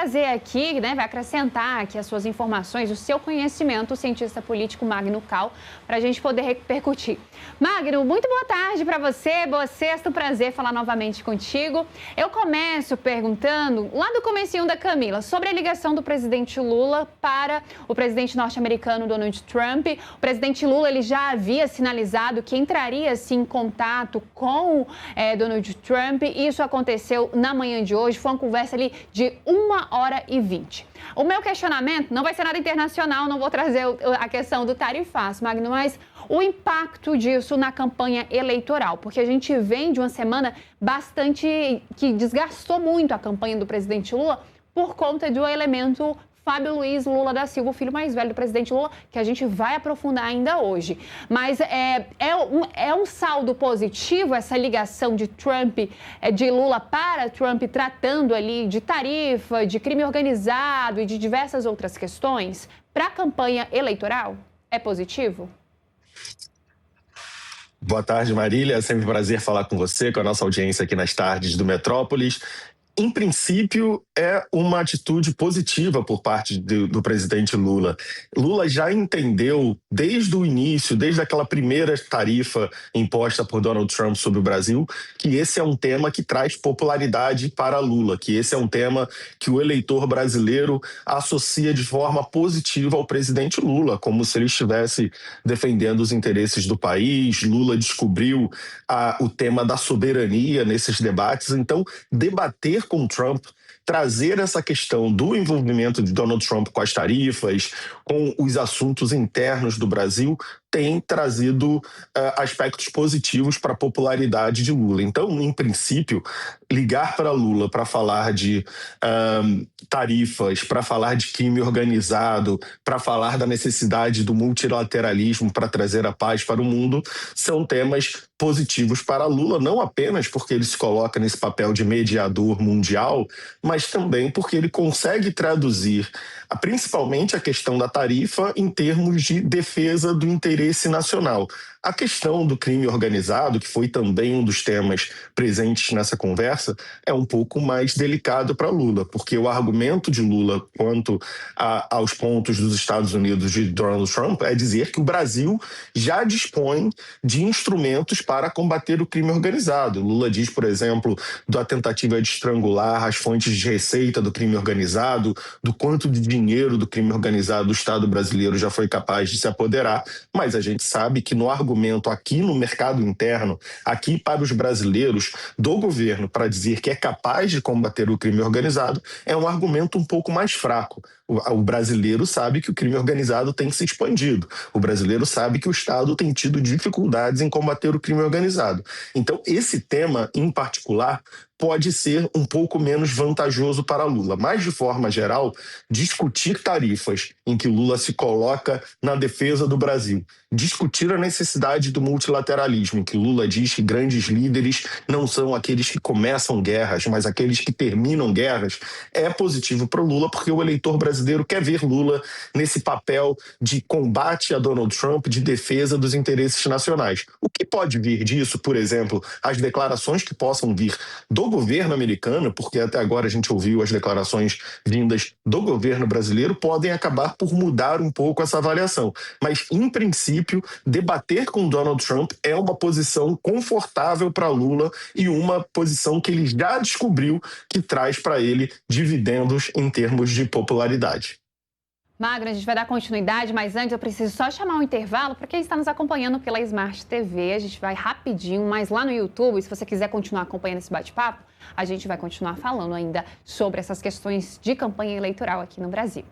trazer aqui, né, vai acrescentar aqui as suas informações, o seu conhecimento, o cientista político Magno Cal, para a gente poder repercutir. Magno, muito boa tarde para você, boa sexta, um prazer falar novamente contigo. Eu começo perguntando, lá do comecinho da Camila, sobre a ligação do presidente Lula para o presidente norte-americano Donald Trump. O presidente Lula ele já havia sinalizado que entraria sim, em contato com Donald Trump. Isso aconteceu na manhã de hoje, foi uma conversa ali de 1h20. O meu questionamento não vai ser nada internacional, não vou trazer a questão do tarifaço, Magno, mas o impacto disso na campanha eleitoral, porque a gente vem de uma semana bastante que desgastou muito a campanha do presidente Lula por conta do elemento Fábio Luiz Lula da Silva, o filho mais velho do presidente Lula, que a gente vai aprofundar ainda hoje. Mas é um saldo positivo essa ligação de Trump, de Lula para Trump, tratando ali de tarifa, de crime organizado e de diversas outras questões para a campanha eleitoral? É positivo? Boa tarde, Marília. É sempre um prazer falar com você, com a nossa audiência aqui nas tardes do Metrópolis. Em princípio, é uma atitude positiva por parte do presidente Lula. Lula já entendeu desde o início, desde aquela primeira tarifa imposta por Donald Trump sobre o Brasil, que esse é um tema que traz popularidade para Lula, que esse é um tema que o eleitor brasileiro associa de forma positiva ao presidente Lula, como se ele estivesse defendendo os interesses do país. Lula descobriu o tema da soberania nesses debates, então debater com Trump, trazer essa questão do envolvimento de Donald Trump com as tarifas, com os assuntos internos do Brasil, tem trazido aspectos positivos para a popularidade de Lula. Então, em princípio, ligar para Lula para falar de tarifas, para falar de crime organizado, para falar da necessidade do multilateralismo para trazer a paz para o mundo, são temas positivos para Lula, não apenas porque ele se coloca nesse papel de mediador mundial, mas também porque ele consegue traduzir principalmente a questão da tarifa em termos de defesa do interesse nacional. A questão do crime organizado, que foi também um dos temas presentes nessa conversa, é um pouco mais delicado para Lula, porque o argumento de Lula quanto aos pontos dos Estados Unidos de Donald Trump é dizer que o Brasil já dispõe de instrumentos para combater o crime organizado. Lula diz, por exemplo, da tentativa de estrangular as fontes de receita do crime organizado, do quanto de dinheiro do crime organizado o Estado brasileiro já foi capaz de se apoderar, mas a gente sabe que no argumento aqui no mercado interno, aqui para os brasileiros, do governo para dizer que é capaz de combater o crime organizado, é um argumento um pouco mais fraco. O brasileiro sabe que o crime organizado tem se expandido. O brasileiro sabe que o Estado tem tido dificuldades em combater o crime organizado. Então, esse tema, em particular, pode ser um pouco menos vantajoso para Lula. Mas, de forma geral, discutir tarifas em que Lula se coloca na defesa do Brasil, discutir a necessidade do multilateralismo, em que Lula diz que grandes líderes não são aqueles que começam guerras, mas aqueles que terminam guerras, é positivo para o Lula, porque o eleitor brasileiro quer ver Lula nesse papel de combate a Donald Trump, de defesa dos interesses nacionais. O que pode vir disso, por exemplo, as declarações que possam vir do governo americano, porque até agora a gente ouviu as declarações vindas do governo brasileiro, podem acabar por mudar um pouco essa avaliação. Mas, em princípio, debater com Donald Trump é uma posição confortável para Lula e uma posição que ele já descobriu que traz para ele dividendos em termos de popularidade. Magno, a gente vai dar continuidade, mas antes eu preciso só chamar um intervalo para quem está nos acompanhando pela Smart TV. A gente vai rapidinho, mas lá no YouTube, se você quiser continuar acompanhando esse bate-papo, a gente vai continuar falando ainda sobre essas questões de campanha eleitoral aqui no Brasil.